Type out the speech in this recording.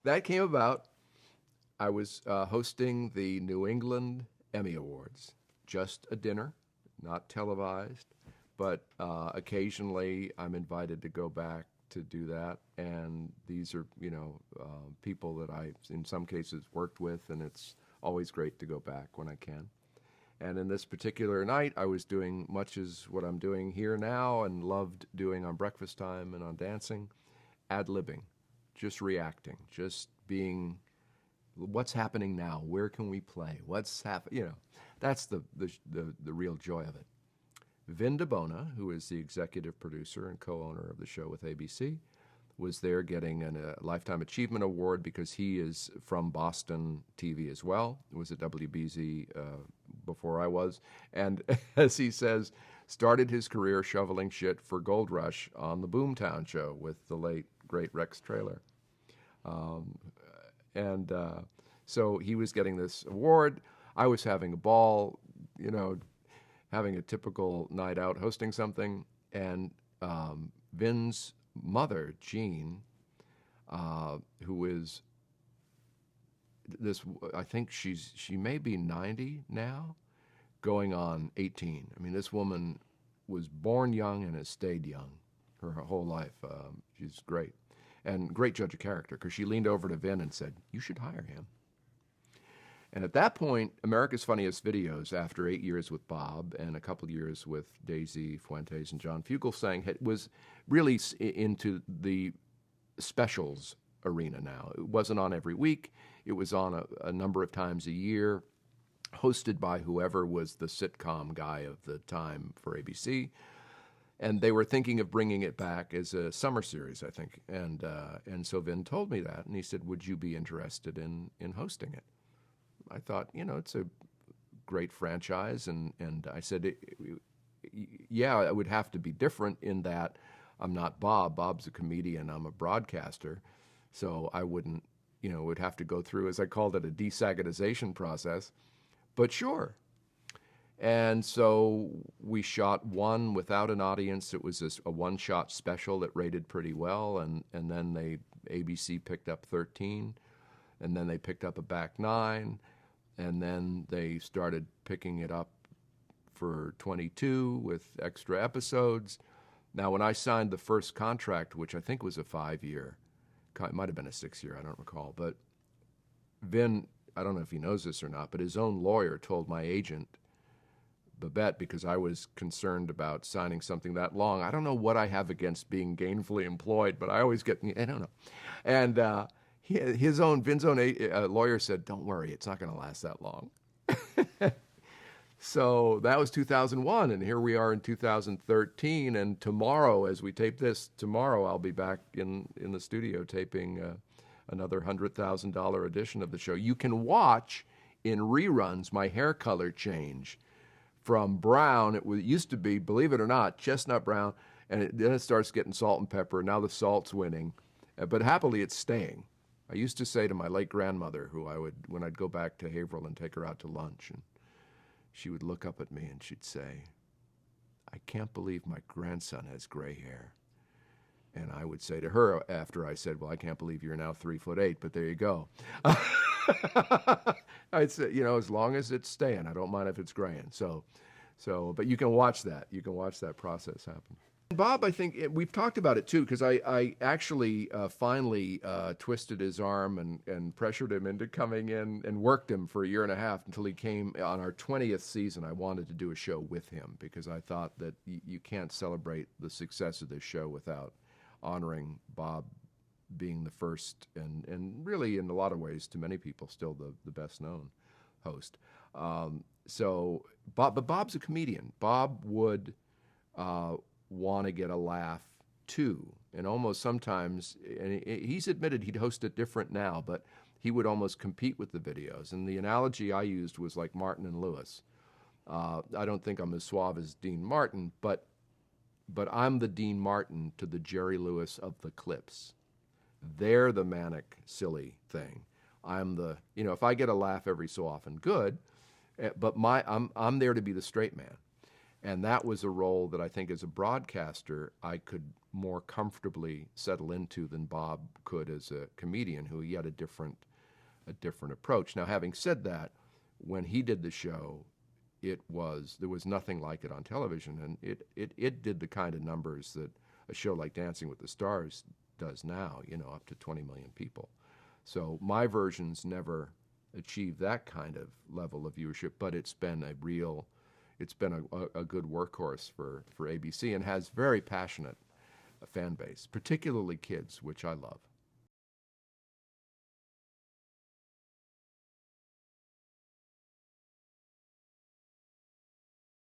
That came about. I was hosting the New England Emmy Awards, just a dinner, not televised, but occasionally I'm invited to go back to do that. And these are, people that I, in some cases, worked with, and it's always great to go back when I can. And in this particular night, I was doing much as what I'm doing here now and loved doing on Breakfast Time and on Dancing, ad-libbing, just reacting, just being, what's happening now? Where can we play? What's happening? That's the real joy of it. Vin DeBona, who is the executive producer and co-owner of the show with ABC, was there getting a Lifetime Achievement Award because he is from Boston TV as well. It was at WBZ before I was. And as he says, started his career shoveling shit for Gold Rush on the Boomtown show with the late, great Rex Traylor. So he was getting this award. I was having a ball, having a typical night out hosting something. And Vin's mother, Jean, who is this, I think she may be 90 now, going on 18. I mean, this woman was born young and has stayed young her whole life. She's great. And great judge of character, because she leaned over to Vin and said, "You should hire him." And at that point, America's Funniest Videos, after 8 years with Bob and a couple years with Daisy Fuentes and John Fugelsang, was really into the specials arena now. It wasn't on every week. It was on a number of times a year, hosted by whoever was the sitcom guy of the time for ABC. And they were thinking of bringing it back as a summer series, I think. And so Vin told me that, and he said, "Would you be interested in hosting it?" I thought, it's a great franchise, and I said, yeah, it would have to be different in that I'm not Bob. Bob's a comedian. I'm a broadcaster, so I wouldn't, would have to go through, as I called it, a desagitization process. But sure. And so we shot one without an audience. It was a one-shot special that rated pretty well, and then ABC picked up 13, and then they picked up a back 9. And then they started picking it up for 22 with extra episodes. Now, when I signed the first contract, which I think was a 5-year, it might have been a 6-year, I don't recall, but Vin, I don't know if he knows this or not, but his own lawyer told my agent, Babette, because I was concerned about signing something that long. I don't know what I have against being gainfully employed, but I always get, I don't know. And Vin's own lawyer said, "Don't worry, it's not going to last that long." So that was 2001, and here we are in 2013. And tomorrow, as we tape this, tomorrow I'll be back in the studio taping another $100,000 edition of the show. You can watch in reruns my hair color change from brown. It used to be, believe it or not, chestnut brown, and then it starts getting salt and pepper. Now the salt's winning, but happily it's staying. I used to say to my late grandmother, when I'd go back to Haverhill and take her out to lunch, and she would look up at me and she'd say, "I can't believe my grandson has gray hair." And I would say to her after I said, "Well, I can't believe you're now 3'8", but there you go." I'd say, as long as it's staying, I don't mind if it's graying. But you can watch that. You can watch that process happen. Bob, I think we've talked about it too, because I actually finally twisted his arm and pressured him into coming in and worked him for a year and a half until he came on our 20th season. I wanted to do a show with him because I thought that you can't celebrate the success of this show without honoring Bob being the first and really in a lot of ways to many people still the best known host. But Bob's a comedian. Bob would want to get a laugh too, and almost sometimes, and he's admitted he'd host it different now, but he would almost compete with the videos. And the analogy I used was like Martin and Lewis. I don't think I'm as suave as Dean Martin, but I'm the Dean Martin to the Jerry Lewis of the clips. They're the manic, silly thing. I'm the, if I get a laugh every so often, good, but I'm there to be the straight man. And that was a role that I think as a broadcaster I could more comfortably settle into than Bob could as a comedian, who he had a different approach. Now, having said that, when he did the show, there was nothing like it on television, and it did the kind of numbers that a show like Dancing with the Stars does now, up to 20 million people. So my versions never achieved that kind of level of viewership, but it's been a good workhorse for ABC, and has very passionate fan base, particularly kids, which I love.